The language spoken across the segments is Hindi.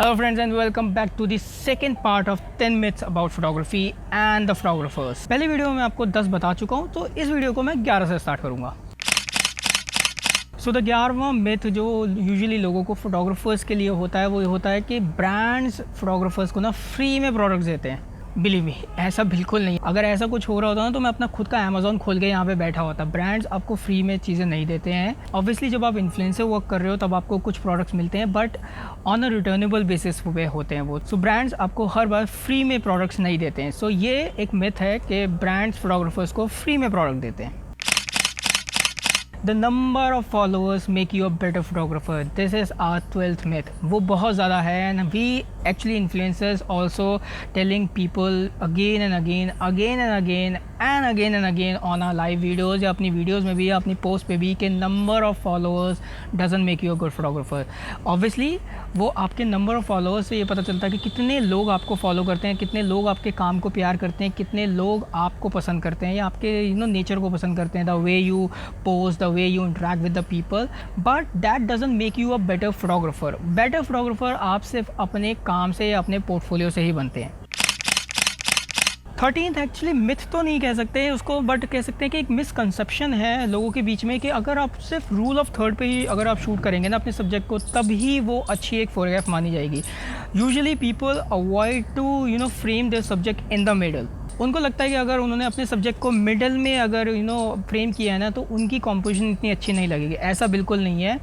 Hello friends and welcome back to the second part of 10 myths about photography and the photographers। पहले वीडियो में आपको 10 बता चुका हूँ, तो इस वीडियो को मैं 11 से स्टार्ट करूँगा। सो द 11वां मिथ जो यूजुअली लोगों को फोटोग्राफर्स के लिए होता है वो ये होता है कि ब्रांड्स फोटोग्राफर्स को ना फ्री में प्रोडक्ट्स देते हैं। बिलीव मी, ऐसा बिल्कुल नहीं। अगर ऐसा कुछ हो रहा होता ना तो मैं अपना खुद का अमेज़ॉन खोल के यहाँ पे बैठा होता। ब्रांड्स आपको फ्री में चीज़ें नहीं देते हैं। ऑब्वियसली जब आप इन्फ्लुएंसर वर्क कर रहे हो तब आपको कुछ प्रोडक्ट्स मिलते हैं, but on a returnable basis पे होते हैं वो। सो ब्रांड्स आपको हर बार फ्री में प्रोडक्ट्स नहीं देते हैं। सो ये एक मिथ है कि ब्रांड्स फोटोग्राफर्स को फ्री में प्रोडक्ट देते हैं। The number of followers make you a better photographer. This is our 12th myth. वो बहुत ज़्यादा है and we actually influencers also telling people again and again on our live videos या अपनी वीडियोज़ में भी या अपनी पोस्ट पे भी कि number of followers doesn't make you a good photographer. Obviously वो आपके number of followers से ये पता चलता है कि कितने लोग आपको फॉलो करते हैं, कितने लोग आपके काम को प्यार करते हैं, कितने लोग आपको पसंद करते हैं या आपके नेचर को पसंद करते हैं, the way you post, the way you interact with the people, but that doesn't make you a better photographer. Better photographer आप सिर्फ अपने काम से या अपने पोर्टफोलियो से ही बनते हैं। 13th एक्चुअली मिथ तो नहीं कह सकते उसको, बट कह सकते हैं कि एक मिसकंसेप्शन है लोगों के बीच में कि अगर आप सिर्फ रूल ऑफ थर्ड पे ही अगर आप शूट करेंगे ना अपने सब्जेक्ट को, तभी वो अच्छी एक फोटोग्राफ मानी जाएगी। Usually people avoid to frame their subject in the middle. उनको लगता है कि अगर उन्होंने अपने सब्जेक्ट को मिडल में अगर फ्रेम किया है ना तो उनकी कॉम्पोजिशन इतनी अच्छी नहीं लगेगी। ऐसा बिल्कुल नहीं है।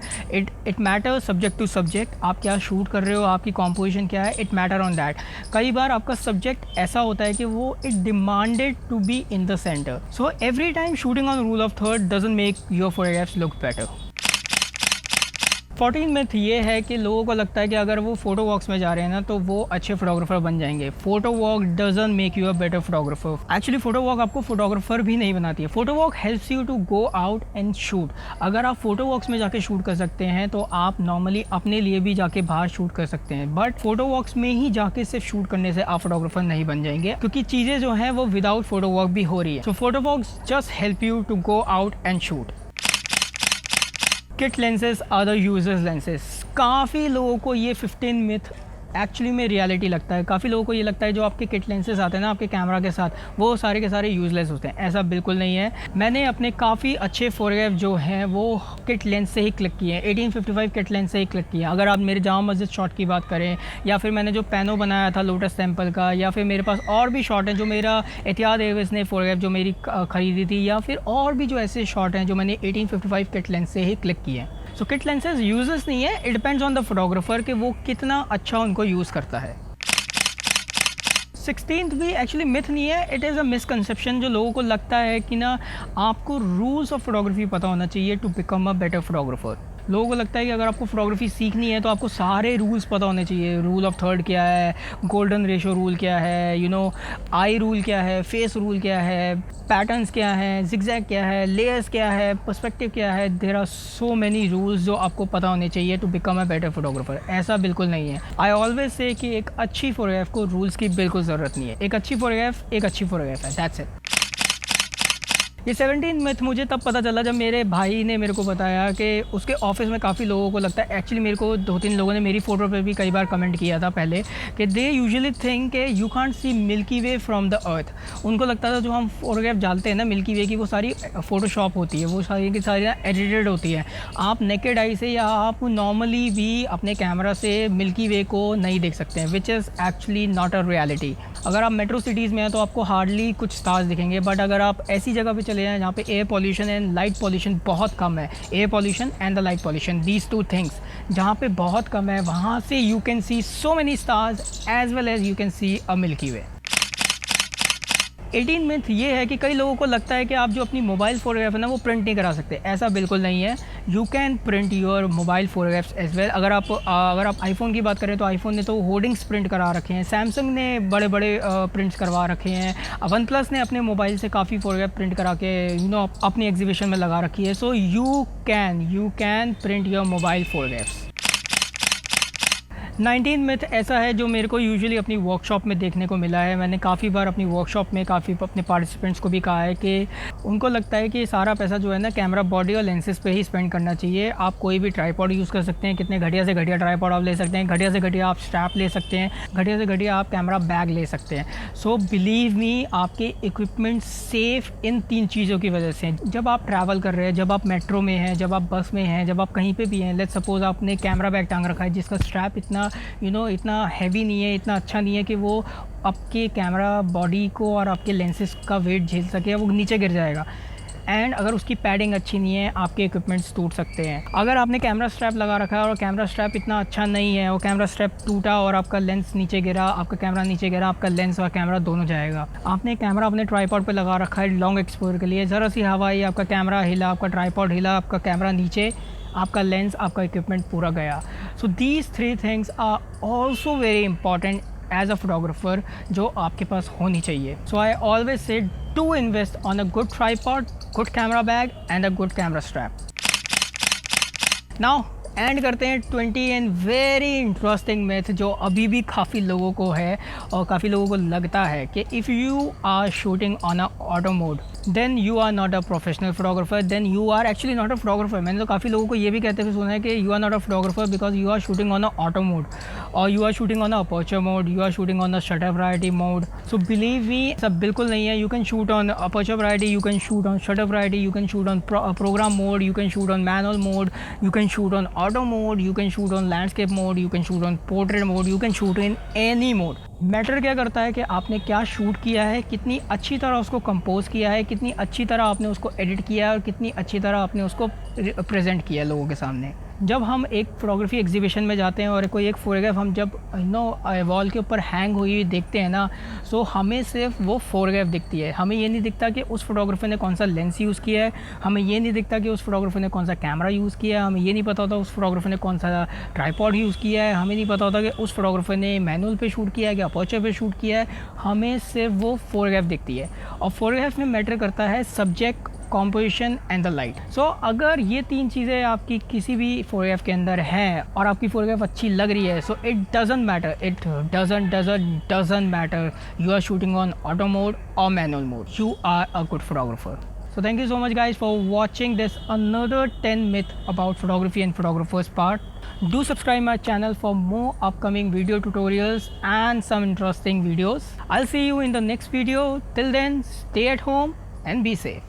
It matter subject to subject. आप क्या शूट कर रहे हो, आपकी कॉम्पोजिशन क्या है, इट मैटर ऑन दैट। कई बार आपका सब्जेक्ट ऐसा होता है कि वो it demanded to be in the center. So every time shooting on rule of third doesn't make your photographs look better. 14 myth ये है कि लोगों को लगता है कि अगर वो फ़ोटो वॉक्स में जा रहे हैं ना तो वो अच्छे फोटोग्राफर बन जाएंगे। Photo walk doesn't make you a better photographer. Actually photo walk आपको फोटोग्राफर भी नहीं बनाती है। Photo walk helps you to go out and shoot. अगर आप फ़ोटो वॉक्स में जाके शूट कर सकते हैं तो आप नॉर्मली अपने लिए भी जाके बाहर शूट कर सकते हैं, बट फ़ोटो वॉक्स में ही जाके सिर्फ शूट करने से आप फोटोग्राफर नहीं बन जाएंगे, क्योंकि चीज़ें जो हैं वो विदाउट फ़ोटो वॉक भी हो रही है। So photo walks just help you to go out and shoot. Kit lenses are the users lenses. काफ़ी लोगों को ये 15 मिथ एक्चुअली में रियलिटी लगता है। काफ़ी लोगों को ये लगता है जो आपके किट लेंसेज आते हैं ना आपके कैमरा के साथ, वो सारे के सारे यूज़लेस होते हैं। ऐसा बिल्कुल नहीं है। मैंने अपने काफ़ी अच्छे फोटोग्राफ जो हैं वो किट लेंस से ही क्लिक किए हैं। 1855 किट लेंस से ही क्लिक किए हैं। अगर आप मेरे जामा मस्जिद शॉट की बात करें या फिर मैंने जो पैनो बनाया था लोटस टेम्पल का, या फिर मेरे पास और भी शॉट हैं जो मेरा एहतियात एयरवेज ने फोटोग्राफ जो मेरी ख़रीदी थी, या फिर और भी जो ऐसे शॉट हैं जो मैंने 1855 किट लेंस से ही क्लिक किए हैं। सो किट लेंसेज यूजर्स नहीं है, it depends on the photographer कि वो कितना अच्छा उनको यूज़ करता है। 16th भी एक्चुअली मिथ नहीं है, इट इज़ अ मिसकंसेप्शन। जो लोगों को लगता है कि ना आपको रूल्स ऑफ फोटोग्राफी पता होना चाहिए to become a better photographer. लोगों को लगता है कि अगर आपको फोटोग्राफी सीखनी है तो आपको सारे रूल्स पता होने चाहिए। रूल ऑफ थर्ड क्या है, गोल्डन रेशो रूल क्या है, आई रूल क्या है, फेस रूल क्या है, पैटर्न्स क्या है, जिगजैग क्या है, लेयर्स क्या है, पर्सपेक्टिव क्या है। There are so many rules जो आपको पता होने चाहिए to become a better photographer. ऐसा बिल्कुल नहीं है। आई ऑलवेज से कि एक अच्छी फोटोग्राफ को रूल्स की बिल्कुल ज़रूरत नहीं है। एक अच्छी फोटोग्राफ है, दैट्स इट। ये 17 मिथ मुझे तब पता चला जब मेरे भाई ने मेरे को बताया कि उसके ऑफिस में काफ़ी लोगों को लगता है। एक्चुअली मेरे को 2-3 लोगों ने मेरी फ़ोटो पे भी कई बार कमेंट किया था पहले कि दे यूजुअली थिंक कि you can't see milky way from the earth. उनको लगता था जो हम फोटोग्राफ डालते हैं ना मिल्की वे की, वो सारी फ़ोटोशॉप होती है, वो सारी की सारी ना एडिटेड होती है। आप नेकेड आई से या आप नॉर्मली भी अपने कैमरा से मिल्की वे को नहीं देख सकते हैं, which is actually not a reality. अगर आप मेट्रो सिटीज़ में हैं तो आपको हार्डली कुछ स्टार्स दिखेंगे, बट अगर आप ऐसी जगह पे चले जाएँ जहाँ पे air pollution and light pollution बहुत कम है, air pollution and the light pollution, these two things जहाँ पे बहुत कम है, वहाँ से you can see so many stars as well as you can see a Milky Way. 18 myth ये है कि कई लोगों को लगता है कि आप जो अपनी मोबाइल फ़ोटोग्राफ है ना वो प्रिंट नहीं करा सकते। ऐसा बिल्कुल नहीं है। You can print your mobile photographs as well. अगर आप आईफोन की बात करें तो आईफोन ने तो होर्डिंग्स प्रिंट करा रखे हैं, सैमसंग ने बड़े बड़े प्रिंट्स करवा रखे हैं, वन प्लस ने अपने मोबाइल से काफ़ी फ़ोटोग्राफ प्रिंट करा के अपनी एग्जीबिशन में लगा रखी है। So you can print your mobile photographs. 19 myth ऐसा है जो मेरे को यूजुअली अपनी वर्कशॉप में देखने को मिला है। मैंने काफ़ी बार अपनी वर्कशॉप में काफ़ी अपने पार्टिसिपेंट्स को भी कहा है कि उनको लगता है कि सारा पैसा जो है ना कैमरा बॉडी और लेंसेज पे ही स्पेंड करना चाहिए। आप कोई भी ट्राईपॉड यूज़ कर सकते हैं, कितने घटिया से घटिया ट्राईपॉड आप ले सकते हैं, घटिया से घटिया आप स्ट्रैप ले सकते हैं, घटिया से घटिया आप कैमरा बैग ले सकते हैं। सो बिलीव मी, आपके इक्विपमेंट सेफ़ इन 3 चीज़ों की वजह से। जब आप ट्रैवल कर रहे हैं, जब आप मेट्रो में हैं, जब आप बस में हैं, जब आप कहीं पे भी हैं, लेट्स सपोज़ आपने कैमरा बैग टांग रखा है जिसका स्ट्रैप इतना इतना हैवी नहीं है, इतना अच्छा नहीं है कि वो आपके कैमरा बॉडी को और आपके लेंसेज का वेट झेल सके, वो नीचे गिर जाएगा। एंड अगर उसकी पैडिंग अच्छी नहीं है, आपके इक्विपमेंट्स टूट सकते हैं। अगर आपने कैमरा स्ट्रैप लगा रखा है और कैमरा स्ट्रैप इतना अच्छा नहीं है, वो कैमरा स्ट्रैप टूटा और आपका लेंस नीचे गिरा, आपका कैमरा नीचे गिरा, आपका लेंस और कैमरा दोनों जाएगा। आपने कैमरा अपने ट्राईपॉड पे लगा रखा है लॉन्ग एक्सपोजर के लिए, ज़रा सी हवा आई, आपका कैमरा हिला, आपका ट्राईपॉड हिला, आपका कैमरा नीचे, आपका लेंस, आपका इक्विपमेंट पूरा गया। So these 3 things are also very important as a photographer, जो आपके पास होनी चाहिए। So I always say do invest on a good tripod, good camera bag and a good camera strap. Now end करते हैं 20 एंड वेरी इंटरेस्टिंग मिथ जो अभी भी काफ़ी लोगों को है और काफ़ी लोगों को लगता है कि if you are shooting on a auto mode then you are not a professional photographer, then you are actually not a photographer. मैंने तो काफ़ी लोगों को ये भी कहते हुए सुना है कि you are not a photographer because you are shooting on a auto mode और you are shooting on a aperture mode, you are shooting on a shutter variety mode. So believe me, सब बिल्कुल नहीं है। You can shoot on aperture variety, you can shoot on shutter variety, you can shoot on program mode, you can shoot on manual mode, you can shoot on auto mode, you can shoot on landscape mode, you can shoot on portrait mode, you can shoot in any mode. Matter क्या करता है कि आपने क्या शूट किया है, कितनी अच्छी तरह उसको कंपोज किया है, कितनी अच्छी तरह आपने उसको एडिट किया है और कितनी अच्छी तरह आपने उसको प्रेजेंट किया है लोगों के सामने। जब हम एक फ़ोटोग्राफी एग्जीबिशन में जाते हैं और कोई एक फ़ोटोग्राफ हम जब वॉल के ऊपर हैंग हुई हुई देखते हैं ना, सो हमें सिर्फ वो फ़ोटोग्राफ दिखती है। हमें ये नहीं दिखता कि उस फोटोग्राफर ने कौन सा लेंस यूज़ किया है, हमें ये नहीं दिखता कि उस फोटोग्राफर ने कौन सा कैमरा यूज़ किया है, हमें ये नहीं पता होता उस फोटोग्राफर ने कौन सा ट्राईपॉड यूज़ किया है, हमें नहीं पता होता कि उस फोटोग्राफर ने मैनुअल पे शूट किया है कि अपर्चर पे शूट किया है। हमें सिर्फ वो फ़ोटोग्राफ दिखती है और फ़ोटोग्राफ में मैटर करता है subject, composition and the light. So अगर ये 3 चीज़ें आपकी किसी भी फोटोग्राफ के अंदर हैं और आपकी फोटोग्राफ अच्छी लग रही है, so it doesn't matter, it doesn't matter you are shooting on auto mode और manual mode, you are a good photographer. So thank you so much guys for watching this another 10 myth about photography and photographers part. Do subscribe my channel for more upcoming video tutorials and some interesting videos. I'll see you in the next video. Till then, stay at home and be safe.